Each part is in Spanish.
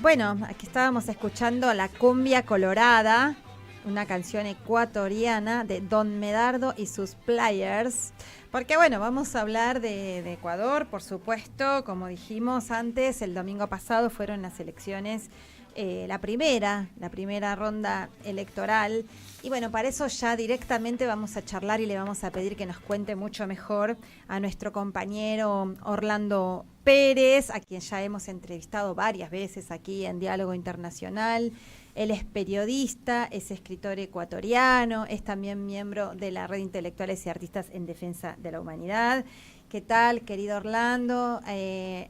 Bueno, aquí estábamos escuchando La Cumbia Colorada, una canción ecuatoriana de Don Medardo y sus Players. Porque bueno, vamos a hablar de Ecuador, por supuesto. Como dijimos antes, el domingo pasado fueron las elecciones, la primera ronda electoral. Y bueno, para eso ya directamente vamos a charlar y le vamos a pedir que nos cuente mucho mejor a nuestro compañero Orlando Pérez, a quien ya hemos entrevistado varias veces aquí en Diálogo Internacional. Él es periodista, es escritor ecuatoriano, es también miembro de la Red de Intelectuales y Artistas en Defensa de la Humanidad. ¿Qué tal, querido Orlando?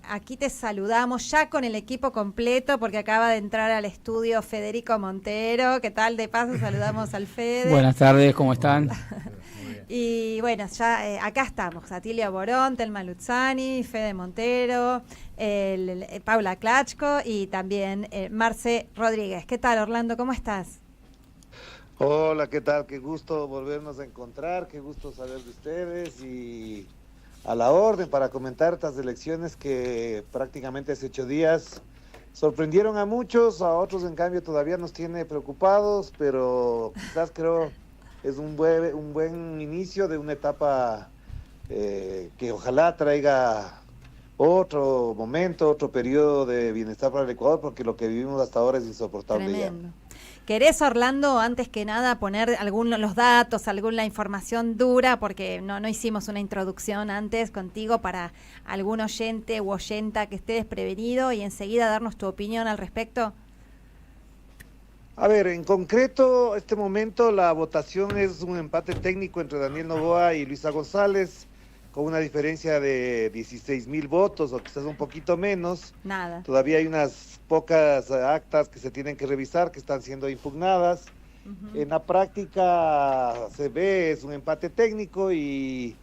Aquí te saludamos ya con el equipo completo porque acaba de entrar al estudio Federico Montero. ¿Qué tal? De paso saludamos al Fede. Buenas tardes, ¿cómo están? Y bueno, ya acá estamos, Atilio Borón, Telma Luzzani, Fede Montero, Paula Klachko y también Marce Rodríguez. ¿Qué tal, Orlando? ¿Cómo estás? Hola, ¿qué tal? Qué gusto volvernos a encontrar, qué gusto saber de ustedes y a la orden para comentar estas elecciones que prácticamente hace 8 días sorprendieron a muchos, a otros en cambio todavía nos tiene preocupados, pero quizás creo es un buen inicio de una etapa que ojalá traiga otro momento, otro periodo de bienestar para el Ecuador, porque lo que vivimos hasta ahora es insoportable. Tremendo. ¿Querés, Orlando, antes que nada poner los datos, la información dura, porque no hicimos una introducción antes contigo para algún oyente u oyenta que esté desprevenido y enseguida darnos tu opinión al respecto? A ver, en concreto, este momento la votación es un empate técnico entre Daniel Noboa y Luisa González, con una diferencia de 16,000 votos, o quizás un poquito menos. Nada. Todavía hay unas pocas actas que se tienen que revisar, que están siendo impugnadas. En la práctica se ve, es un empate técnico y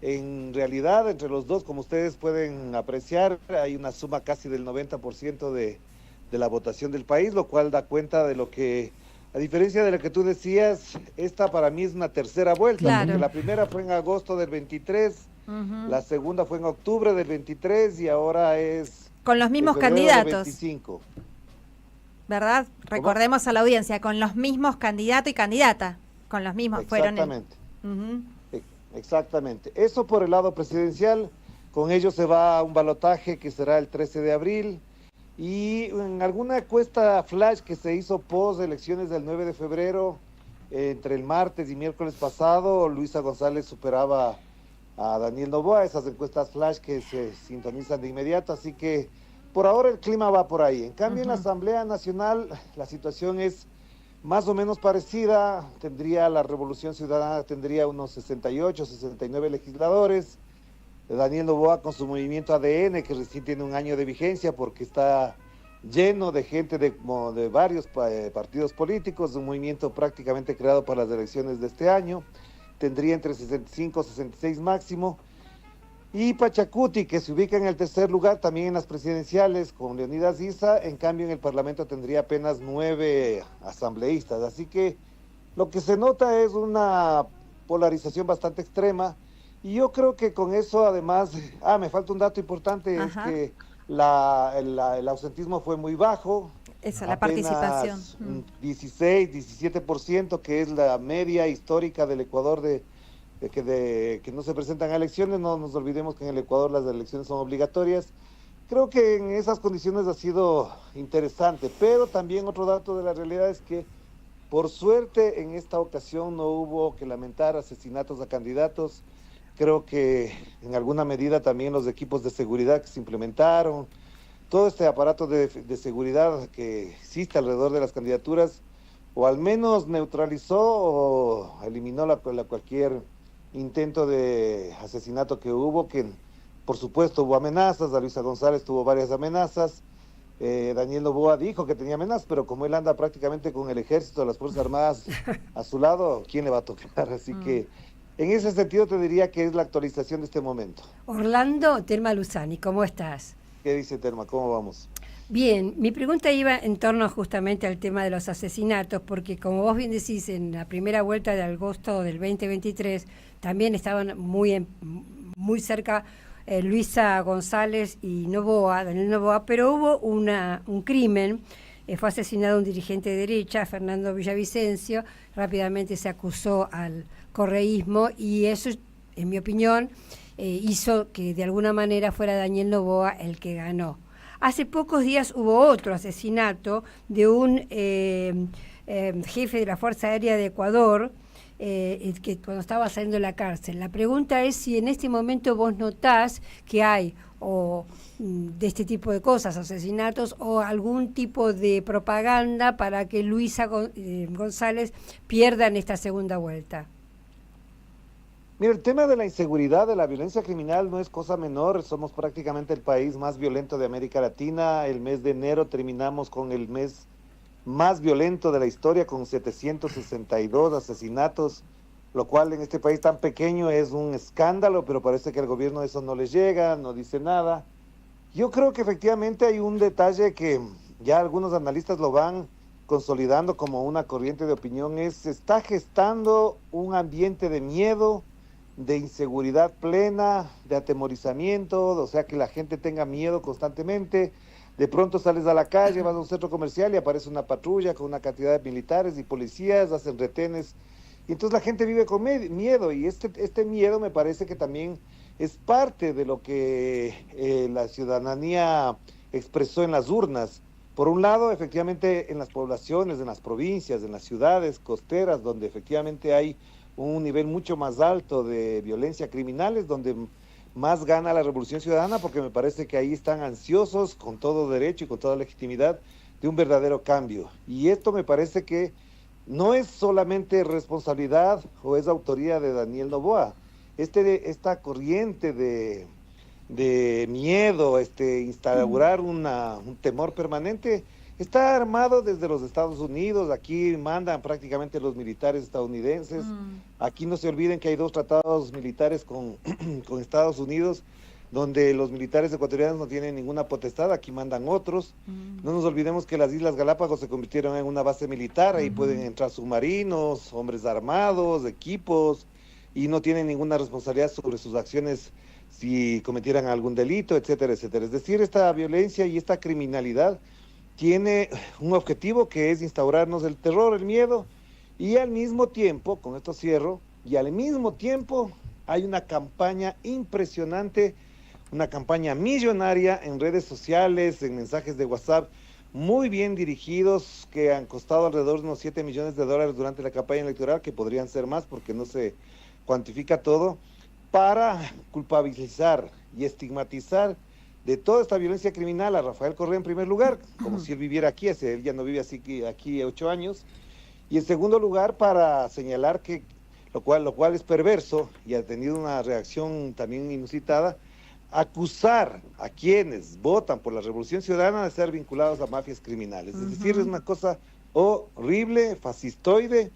en realidad entre los dos, como ustedes pueden apreciar, hay una suma casi del 90% de la votación del país, lo cual da cuenta de lo que, a diferencia de lo que tú decías, esta para mí es una tercera vuelta, claro, porque la primera fue en agosto del 23, la segunda fue en octubre del 23 y ahora es con los mismos candidatos. 25. ¿Verdad? Recordemos a la audiencia, con los mismos candidato y candidata, con los mismos Exactamente. fueron. Exactamente. Eso por el lado presidencial, con ello se va a un balotaje que será el 13 de abril. Y en alguna encuesta flash que se hizo post elecciones del 9 de febrero, entre el martes y miércoles pasado, Luisa González superaba a Daniel Noboa, esas encuestas flash que se sintonizan de inmediato, así que por ahora el clima va por ahí. En cambio, en la Asamblea Nacional la situación es más o menos parecida. La Revolución Ciudadana tendría unos 68, 69 legisladores. Daniel Noboa con su movimiento ADN, que recién tiene un año de vigencia porque está lleno de gente de varios partidos políticos, un movimiento prácticamente creado para las elecciones de este año, tendría entre 65 y 66 máximo, y Pachacuti, que se ubica en el tercer lugar también en las presidenciales con Leonidas Issa, en cambio en el Parlamento tendría apenas 9 asambleístas, así que lo que se nota es una polarización bastante extrema. Y yo creo que con eso además, me falta un dato importante, es que el ausentismo fue muy bajo. Esa, la participación. 16, 17%, que es la media histórica del Ecuador de que no se presentan a elecciones. No nos olvidemos que en el Ecuador las elecciones son obligatorias. Creo que en esas condiciones ha sido interesante, pero también otro dato de la realidad es que por suerte en esta ocasión no hubo que lamentar asesinatos a candidatos. Creo que en alguna medida también los equipos de seguridad que se implementaron, todo este aparato de seguridad que existe alrededor de las candidaturas, o al menos neutralizó o eliminó cualquier intento de asesinato que hubo, que por supuesto hubo amenazas. A Luisa González tuvo varias amenazas, Daniel Noboa dijo que tenía amenazas, pero como él anda prácticamente con el ejército, las Fuerzas Armadas a su lado, ¿quién le va a tocar? Así que en ese sentido te diría que es la actualización de este momento. Orlando, Telma Luzzani, ¿cómo estás? ¿Qué dice Telma? ¿Cómo vamos? Bien, mi pregunta iba en torno justamente al tema de los asesinatos, porque como vos bien decís, en la primera vuelta de agosto del 2023 también estaban muy cerca Luisa González y Daniel Noboa, pero hubo un crimen. Fue asesinado un dirigente de derecha, Fernando Villavicencio. Rápidamente se acusó al correísmo y eso, en mi opinión, hizo que de alguna manera fuera Daniel Noboa el que ganó. Hace pocos días hubo otro asesinato de un jefe de la Fuerza Aérea de Ecuador, que cuando estaba saliendo de la cárcel. La pregunta es si en este momento vos notás que hay de este tipo de cosas, asesinatos, o algún tipo de propaganda para que Luisa González pierda en esta segunda vuelta. Mira, el tema de la inseguridad, de la violencia criminal no es cosa menor. Somos prácticamente el país más violento de América Latina. El mes de enero terminamos con el mes más violento de la historia, con 762 asesinatos, lo cual en este país tan pequeño es un escándalo, pero parece que al gobierno eso no les llega, no dice nada. Yo creo que efectivamente hay un detalle que ya algunos analistas lo van consolidando como una corriente de opinión, se está gestando un ambiente de miedo, de inseguridad plena, de atemorizamiento, o sea, que la gente tenga miedo constantemente. De pronto sales a la calle, vas a un centro comercial y aparece una patrulla con una cantidad de militares y policías, hacen retenes, y entonces la gente vive con miedo, y este miedo me parece que también es parte de lo que la ciudadanía expresó en las urnas. Por un lado, efectivamente, en las poblaciones, en las provincias, en las ciudades costeras, donde efectivamente hay un nivel mucho más alto de violencia criminal, es donde más gana la Revolución Ciudadana, porque me parece que ahí están ansiosos, con todo derecho y con toda legitimidad, de un verdadero cambio. Y esto me parece que no es solamente responsabilidad o es autoría de Daniel Noboa. Esta corriente de miedo, instaurar un temor permanente, está armado desde los Estados Unidos. Aquí mandan prácticamente los militares estadounidenses. Aquí no se olviden que hay 2 tratados militares con Estados Unidos, donde los militares ecuatorianos no tienen ninguna potestad, aquí mandan otros. No nos olvidemos que las Islas Galápagos se convirtieron en una base militar, ahí pueden entrar submarinos, hombres armados, equipos, y no tienen ninguna responsabilidad sobre sus acciones si cometieran algún delito, etcétera, etcétera. Es decir, esta violencia y esta criminalidad tiene un objetivo, que es instaurarnos el terror, el miedo, y al mismo tiempo, con esto cierro, y al mismo tiempo hay una campaña impresionante, una campaña millonaria en redes sociales, en mensajes de WhatsApp, muy bien dirigidos, que han costado alrededor de unos $7 millones durante la campaña electoral, que podrían ser más porque no se cuantifica todo, para culpabilizar y estigmatizar de toda esta violencia criminal a Rafael Correa en primer lugar, como si él viviera aquí, él ya no vive aquí 8 años, y en segundo lugar para señalar que, lo cual es perverso y ha tenido una reacción también inusitada, acusar a quienes votan por la Revolución Ciudadana de ser vinculados a mafias criminales. Es decir, es una cosa horrible, fascistoide,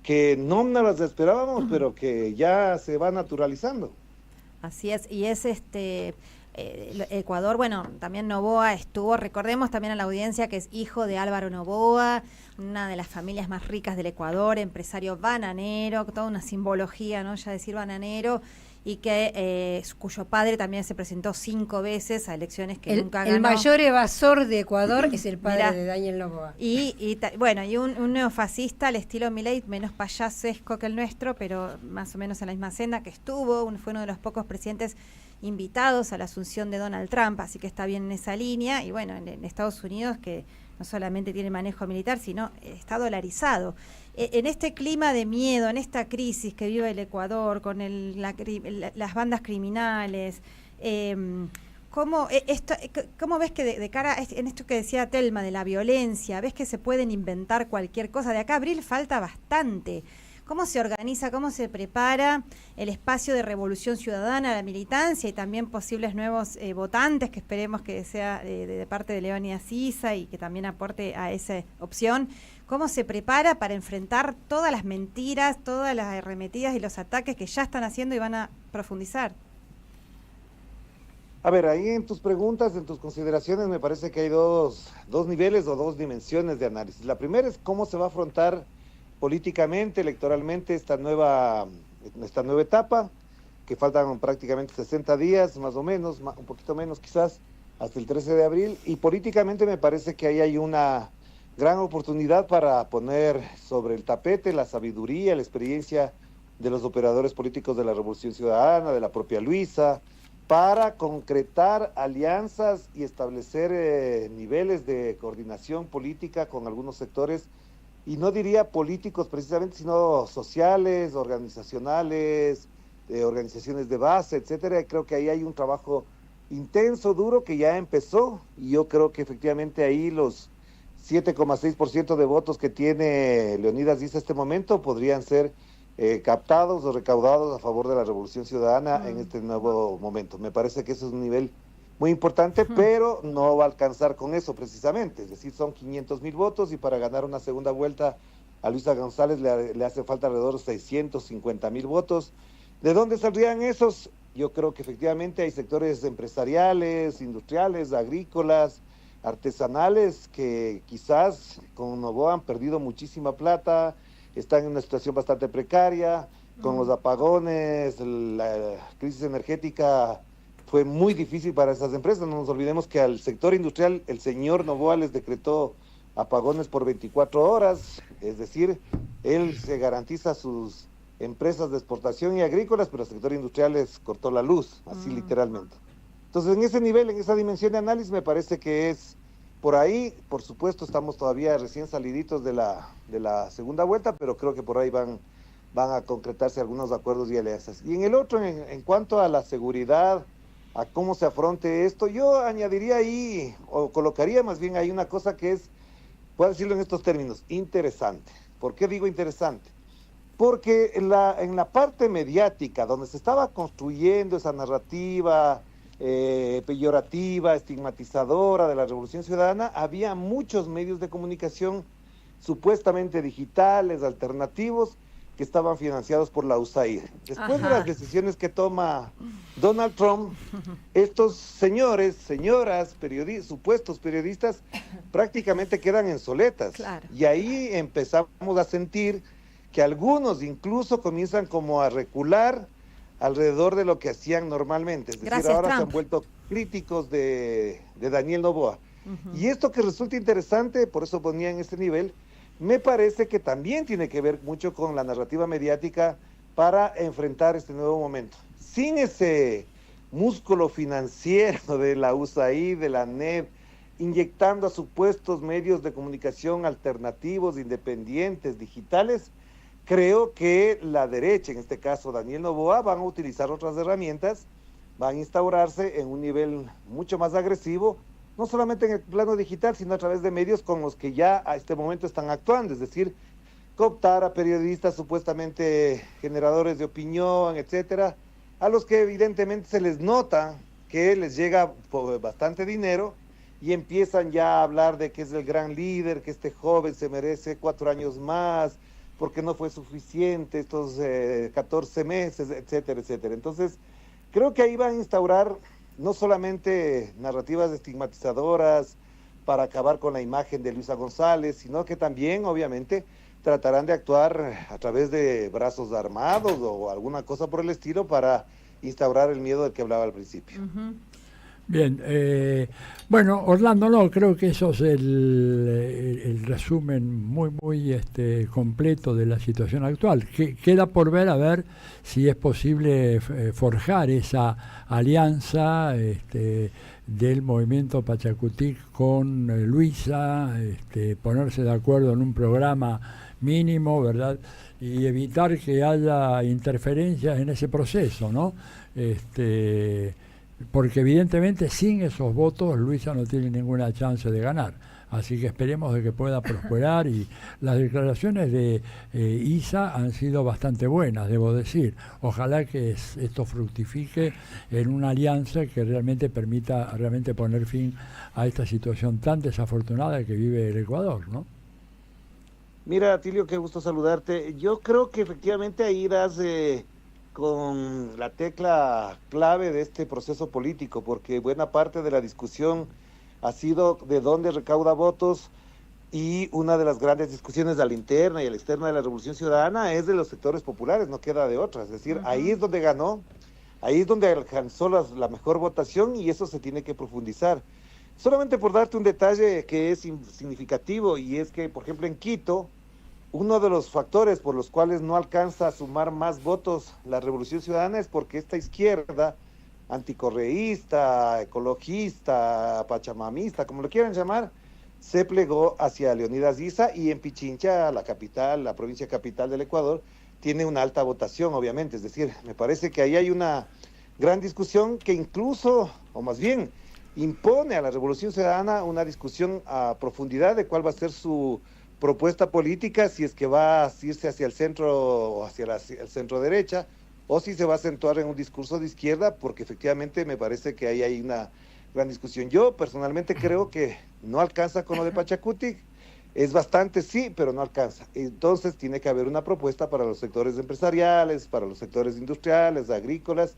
que no nos las esperábamos, pero que ya se va naturalizando. Así es, y es Ecuador, bueno, también Noboa estuvo, recordemos también a la audiencia que es hijo de Álvaro Noboa, una de las familias más ricas del Ecuador, empresario bananero, toda una simbología, ¿no? Ya decir bananero, y que cuyo padre también se presentó 5 veces a elecciones que nunca ganó. El mayor evasor de Ecuador es el padre de Daniel Noboa. Y un neofascista al estilo Milei, menos payasesco que el nuestro, pero más o menos en la misma senda, que fue uno de los pocos presidentes invitados a la asunción de Donald Trump, así que está bien en esa línea. Y bueno, en Estados Unidos, que no solamente tiene manejo militar, sino está dolarizado. En este clima de miedo, en esta crisis que vive el Ecuador, con las bandas criminales, ¿cómo ves que de cara en esto que decía Telma de la violencia, ves que se pueden inventar cualquier cosa? De acá a abril falta bastante. ¿Cómo se organiza, cómo se prepara el espacio de Revolución Ciudadana, la militancia y también posibles nuevos votantes, que esperemos que sea de parte de Leónidas Sisa y que también aporte a esa opción? ¿Cómo se prepara para enfrentar todas las mentiras, todas las arremetidas y los ataques que ya están haciendo y van a profundizar? A ver, ahí en tus preguntas, en tus consideraciones, me parece que hay dos niveles o 2 dimensiones de análisis. La primera es cómo se va a afrontar políticamente, electoralmente, esta nueva etapa. que faltan prácticamente 60 días, más o menos, un poquito menos quizás, hasta el 13 de abril, y políticamente me parece que ahí hay una gran oportunidad para poner sobre el tapete la sabiduría, la experiencia de los operadores políticos de la Revolución Ciudadana, de la propia Luisa, para concretar alianzas y establecer niveles de coordinación política con algunos sectores, y no diría políticos precisamente, sino sociales, organizacionales, organizaciones de base, etcétera. Creo que ahí hay un trabajo intenso, duro, que ya empezó, y yo creo que efectivamente ahí los 7,6% de votos que tiene Leonidas Issa en este momento podrían ser captados o recaudados a favor de la Revolución Ciudadana en este nuevo momento. Me parece que eso es un nivel muy importante, pero no va a alcanzar con eso precisamente, es decir, son 500,000 votos, y para ganar una segunda vuelta a Luisa González le hace falta alrededor de 650,000 votos. ¿De dónde saldrían esos? Yo creo que efectivamente hay sectores empresariales, industriales, agrícolas, artesanales, que quizás con Noboa han perdido muchísima plata, están en una situación bastante precaria, con los apagones, la crisis energética fue muy difícil para esas empresas. No nos olvidemos que al sector industrial el señor Noboa les decretó apagones por 24 horas, es decir, él se garantiza sus empresas de exportación y agrícolas, pero el sector industrial les cortó la luz, así literalmente. Entonces, en ese nivel, en esa dimensión de análisis, me parece que es por ahí. Por supuesto, estamos todavía recién saliditos de la segunda vuelta, pero creo que por ahí van a concretarse algunos acuerdos y alianzas. Y en el otro, en cuanto a la seguridad, a cómo se afronte esto, yo añadiría ahí, o colocaría más bien ahí una cosa que es, puedo decirlo en estos términos, interesante. ¿Por qué digo interesante? Porque en la parte mediática, donde se estaba construyendo esa narrativa peyorativa, estigmatizadora de la Revolución Ciudadana, había muchos medios de comunicación supuestamente digitales, alternativos, que estaban financiados por la USAID. Después de las decisiones que toma Donald Trump, estos señores, señoras, supuestos periodistas, prácticamente quedan en soletas. Claro. Y ahí empezamos a sentir que algunos incluso comienzan como a recular alrededor de lo que hacían normalmente. Es decir, ahora se han vuelto críticos de Daniel Noboa. Y esto que resulta interesante, por eso ponía en este nivel, me parece que también tiene que ver mucho con la narrativa mediática para enfrentar este nuevo momento. Sin ese músculo financiero de la USAID, de la NEP, inyectando a supuestos medios de comunicación alternativos, independientes, digitales, creo que la derecha, en este caso Daniel Noboa, van a utilizar otras herramientas, van a instaurarse en un nivel mucho más agresivo, no solamente en el plano digital, sino a través de medios con los que ya a este momento están actuando, es decir, cooptar a periodistas supuestamente generadores de opinión, etcétera, a los que evidentemente se les nota que les llega bastante dinero y empiezan ya a hablar de que es el gran líder, que este joven se merece 4 años más, porque no fue suficiente estos 14 meses, etcétera, etcétera. Entonces, creo que ahí van a instaurar no solamente narrativas estigmatizadoras para acabar con la imagen de Luisa González, sino que también, obviamente, tratarán de actuar a través de brazos armados o alguna cosa por el estilo para instaurar el miedo del que hablaba al principio. Bien, bueno, Orlando, no, creo que eso es el resumen muy completo de la situación actual. Queda por ver, a ver si es posible forjar esa alianza del movimiento Pachacutic con Luisa, ponerse de acuerdo en un programa mínimo, ¿verdad? Y evitar que haya interferencias en ese proceso, ¿no? Porque evidentemente sin esos votos Luisa no tiene ninguna chance de ganar, así que esperemos de que pueda prosperar. Y las declaraciones de Issa han sido bastante buenas, debo decir. Ojalá que esto fructifique en una alianza que realmente permita poner fin a esta situación tan desafortunada que vive el Ecuador, ¿no? Mira, Atilio, qué gusto saludarte. Yo creo que efectivamente ahí das con la tecla clave de este proceso político, porque buena parte de la discusión ha sido de dónde recauda votos, y una de las grandes discusiones a la interna y a la externa de la Revolución Ciudadana es de los sectores populares, no queda de otra. Es decir, ahí es donde ganó Ahí es donde alcanzó la mejor votación y eso se tiene que profundizar. Solamente por darte un detalle que es significativo, y es que, por ejemplo, en Quito, uno de los factores por los cuales no alcanza a sumar más votos la Revolución Ciudadana es porque esta izquierda anticorreísta, ecologista, pachamamista, como lo quieran llamar, se plegó hacia Leonidas Issa, y en Pichincha, la capital, la provincia capital del Ecuador, tiene una alta votación, obviamente. Es decir, me parece que ahí hay una gran discusión que incluso, o más bien, impone a la Revolución Ciudadana una discusión a profundidad de cuál va a ser su propuesta política, si es que va a irse hacia el centro o hacia el centro derecha, o si se va a acentuar en un discurso de izquierda, porque efectivamente me parece que ahí hay una gran discusión. Yo personalmente creo que no alcanza con lo de Pachacutic, es bastante sí, pero no alcanza. Entonces tiene que haber una propuesta para los sectores empresariales, para los sectores industriales, agrícolas,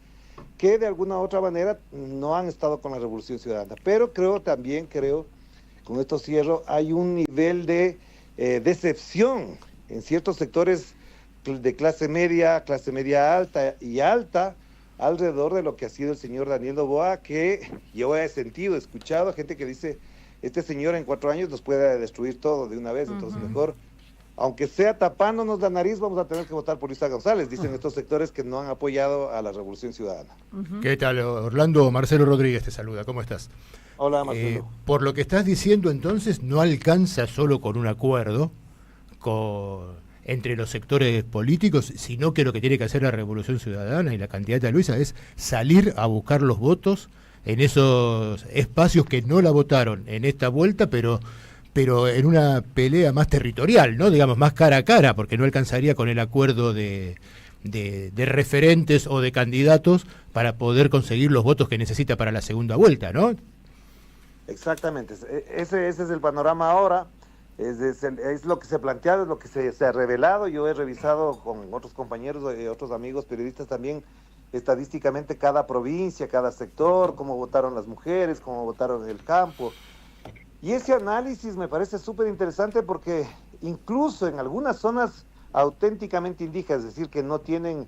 que de alguna u otra manera no han estado con la Revolución Ciudadana. Pero creo, con esto cierro, hay un nivel de decepción en ciertos sectores de clase media alta y alta, alrededor de lo que ha sido el señor Daniel Noboa, que yo he escuchado a gente que dice, este señor en 4 años nos puede destruir todo de una vez, entonces mejor, aunque sea tapándonos la nariz, vamos a tener que votar por Luisa González, dicen estos sectores que no han apoyado a la Revolución Ciudadana. ¿Qué tal, Orlando? Marcelo Rodríguez te saluda, ¿cómo estás? Hola, Marcelo. Por lo que estás diciendo, entonces, no alcanza solo con un acuerdo entre los sectores políticos, sino que lo que tiene que hacer la Revolución Ciudadana y la candidata Luisa es salir a buscar los votos en esos espacios que no la votaron en esta vuelta, pero en una pelea más territorial, ¿no? Digamos, más cara a cara, porque no alcanzaría con el acuerdo de referentes o de candidatos para poder conseguir los votos que necesita para la segunda vuelta, ¿no? Exactamente, ese es el panorama ahora, es lo que se ha planteado, es lo que se ha revelado. Yo he revisado con otros compañeros, otros amigos periodistas también, estadísticamente cada provincia, cada sector, cómo votaron las mujeres, cómo votaron en el campo. Y ese análisis me parece súper interesante porque incluso en algunas zonas auténticamente indígenas, es decir, que no tienen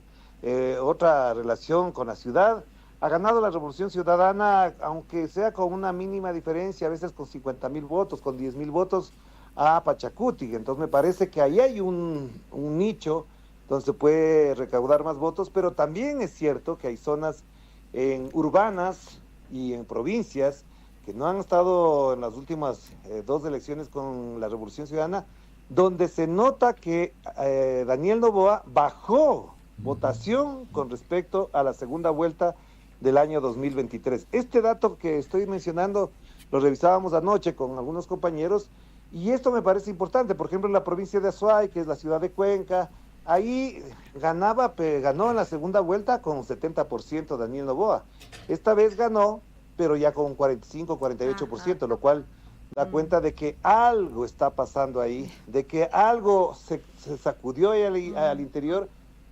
otra relación con la ciudad, ha ganado la Revolución Ciudadana, aunque sea con una mínima diferencia, a veces con 50,000 votos, con 10,000 votos a Pachacutic. Entonces me parece que ahí hay un nicho donde se puede recaudar más votos, pero también es cierto que hay zonas urbanas y en provincias que no han estado en las últimas 2 elecciones con la Revolución Ciudadana, donde se nota que Daniel Noboa bajó votación con respecto a la segunda vuelta del año 2023. Este dato que estoy mencionando lo revisábamos anoche con algunos compañeros y esto me parece importante. Por ejemplo, en la provincia de Azuay, que es la ciudad de Cuenca, ahí ganó en la segunda vuelta con 70% Daniel Noboa. Esta vez ganó, pero ya con 45-48%, lo cual da cuenta de que algo está pasando ahí, de que algo se sacudió al interior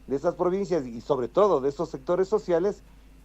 de esas provincias y sobre todo de esos sectores sociales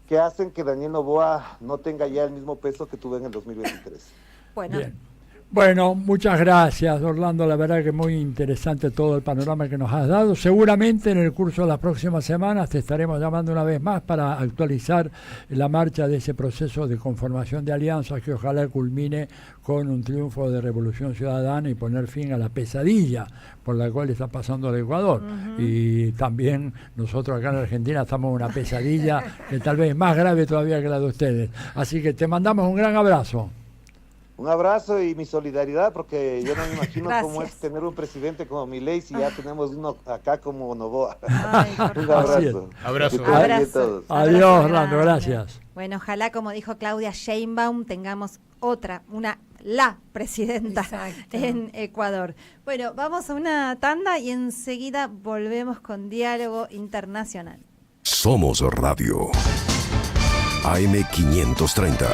que hacen que Daniel Noboa no tenga ya el mismo peso que tuvo en el 2023. Bueno. Bien. Bueno, muchas gracias, Orlando. La verdad que muy interesante todo el panorama que nos has dado. Seguramente en el curso de las próximas semanas te estaremos llamando una vez más para actualizar la marcha de ese proceso de conformación de alianzas que ojalá culmine con un triunfo de Revolución Ciudadana y poner fin a la pesadilla por la cual está pasando el Ecuador. Y también nosotros acá en Argentina estamos en una pesadilla que tal vez es más grave todavía que la de ustedes. Así que te mandamos un gran abrazo. Un abrazo y mi solidaridad, porque yo no me imagino Gracias. cómo es tener un presidente como Milei si ya tenemos uno acá como Noboa. Ay, por Un favor. abrazo. Abrazo. Que tengan bien Abrazo. todos. Adiós, Abrazo Orlando, grande. gracias. Bueno, ojalá, como dijo Claudia Sheinbaum, tengamos la presidenta Exacto. en Ecuador. Bueno, vamos a una tanda y enseguida volvemos con Diálogo Internacional. Somos Radio AM 530.